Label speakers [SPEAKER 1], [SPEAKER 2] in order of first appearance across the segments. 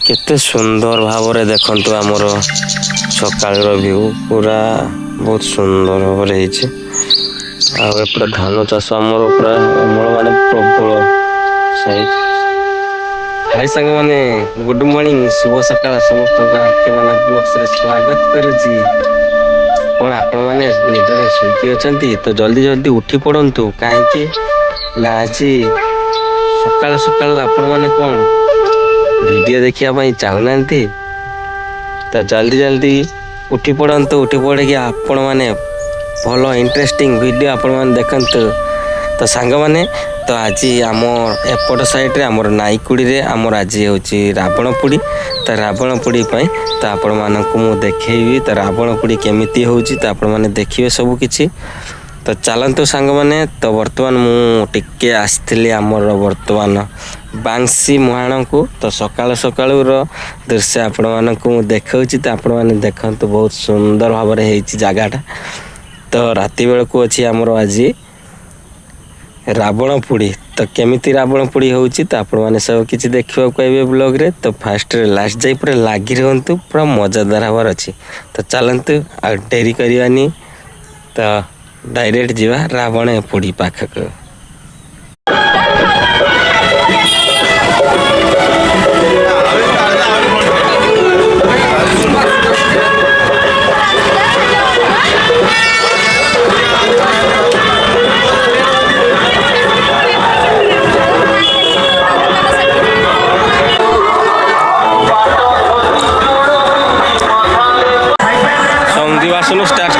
[SPEAKER 1] केते सुंदर भाव रे देखंतु हमर सकाळ व्यू पूरा बहुत सुंदर भाव रे हिचे आ एपटे धान चाष हमर पूरा अमल माने प्रबल सही। हाय संग माने गुड मॉर्निंग शुभ सकाळ समस्त के माने ब्लॉग्स रे स्वागत करूची। कोन आपण माने निदरे सुति अछंती तो जल्दी जल्दी उठी पड़ंतु काहे ना अछि सकाळ सकाळ आपण माने कोन वीडियो देखिया पाई चाहुनांती तो जल्दी जल्दी उठी पड़ंतु। उठी पड़े कि आपण माने भलो इंटरेस्टिंग वीडियो आपण माने देखंतु। तो सांग माने तो आज आमर एपट साइड रे आमर नाईकुड़ी रे आमर आज होची रावण पुड़ी। तो रावण पुड़ी पाई तो आपण मानकु मु देखेबी तो रावण पुड़ी केमिति होची तो आपण माने देखिबे सब किछि। तो चलतु सांग माने तो वर्तमान मु टिके आसथिली आमर वर्तमान बांसी मुहाण को। तो सकाळ सकाळ रो दृश्य आपण मानकु मु देखाउची तो आपण माने देखंतु बहुत सुंदर भाव रे हेची जागाटा। तो राति बेल को अछि आमर आज रावण पुड़ी। तो केमिति रावण पुड़ी होची तो आपण माने सब किछि देखिबा कहबे ब्लॉग रे। तो फास्ट रे लास्ट जाई पूरा लागी रहंतु पूरा मजादार हवार अछि। तो चलंतु आ डेरी करिवानी तो डायरेक्ट जीवा रावण पुड़ी पाखक। स्टार्ट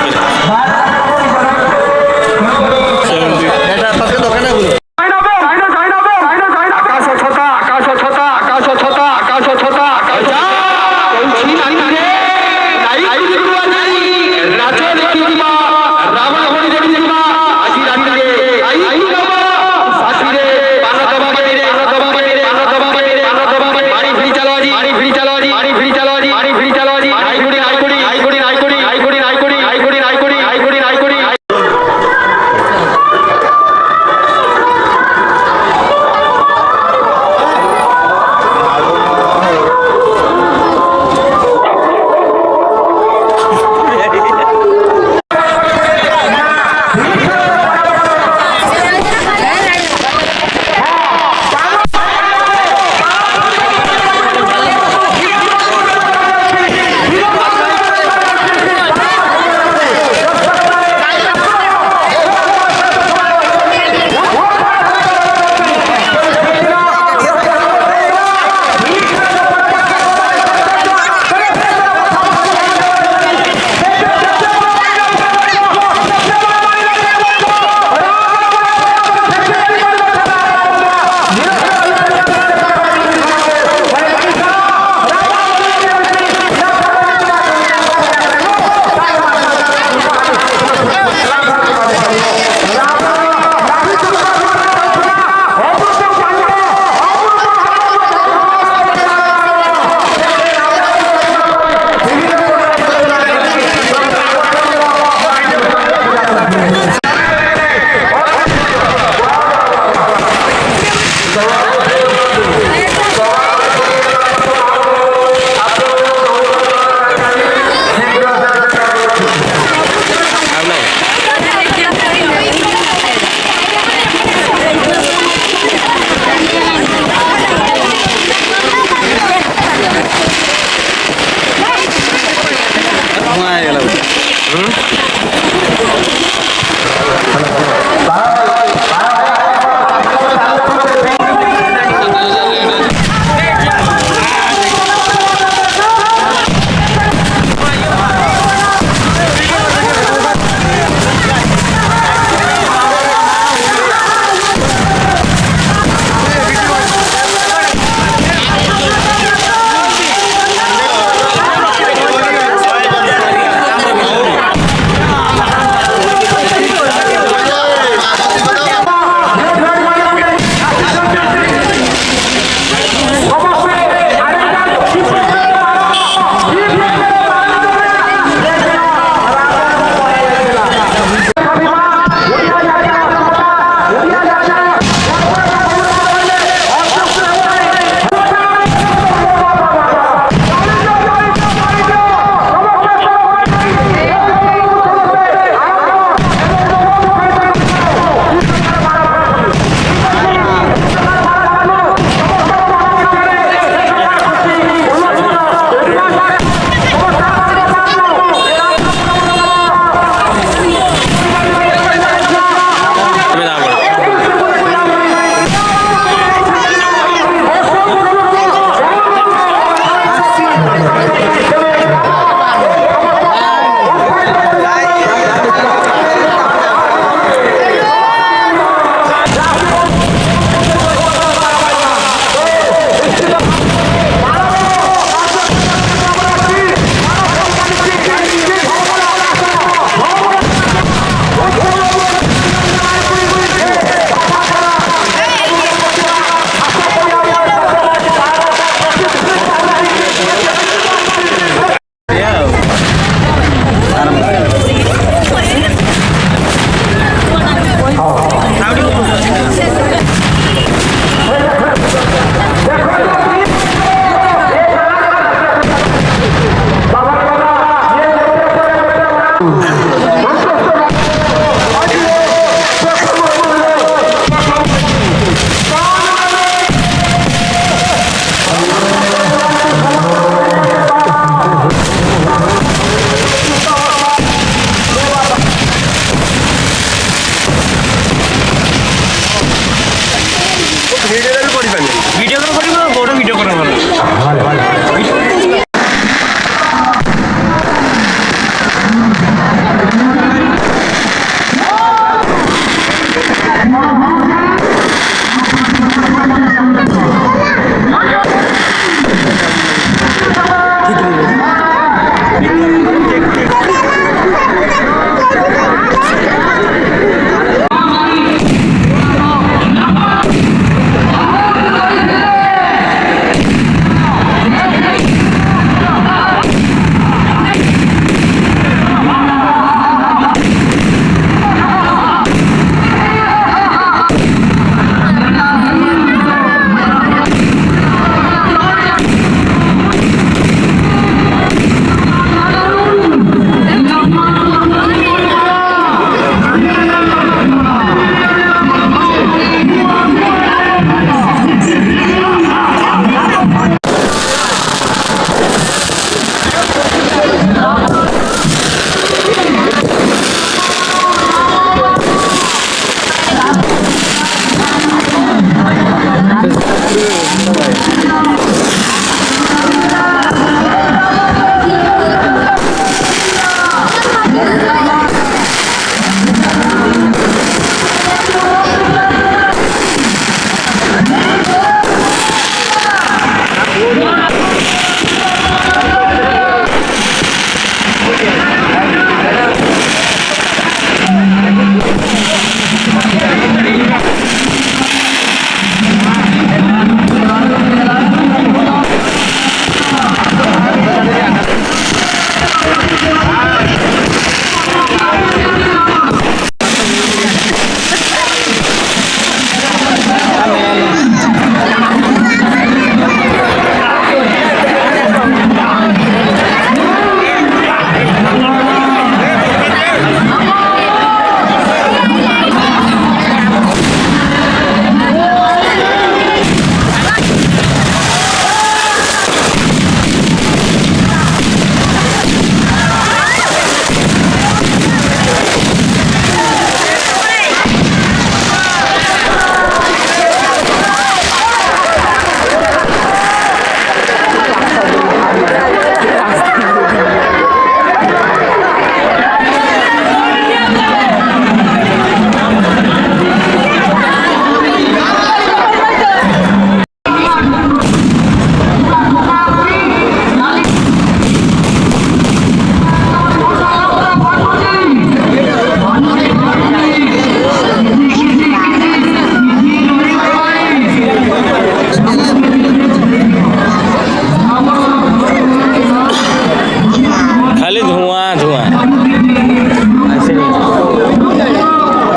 [SPEAKER 2] ଦେଖିଥିଲି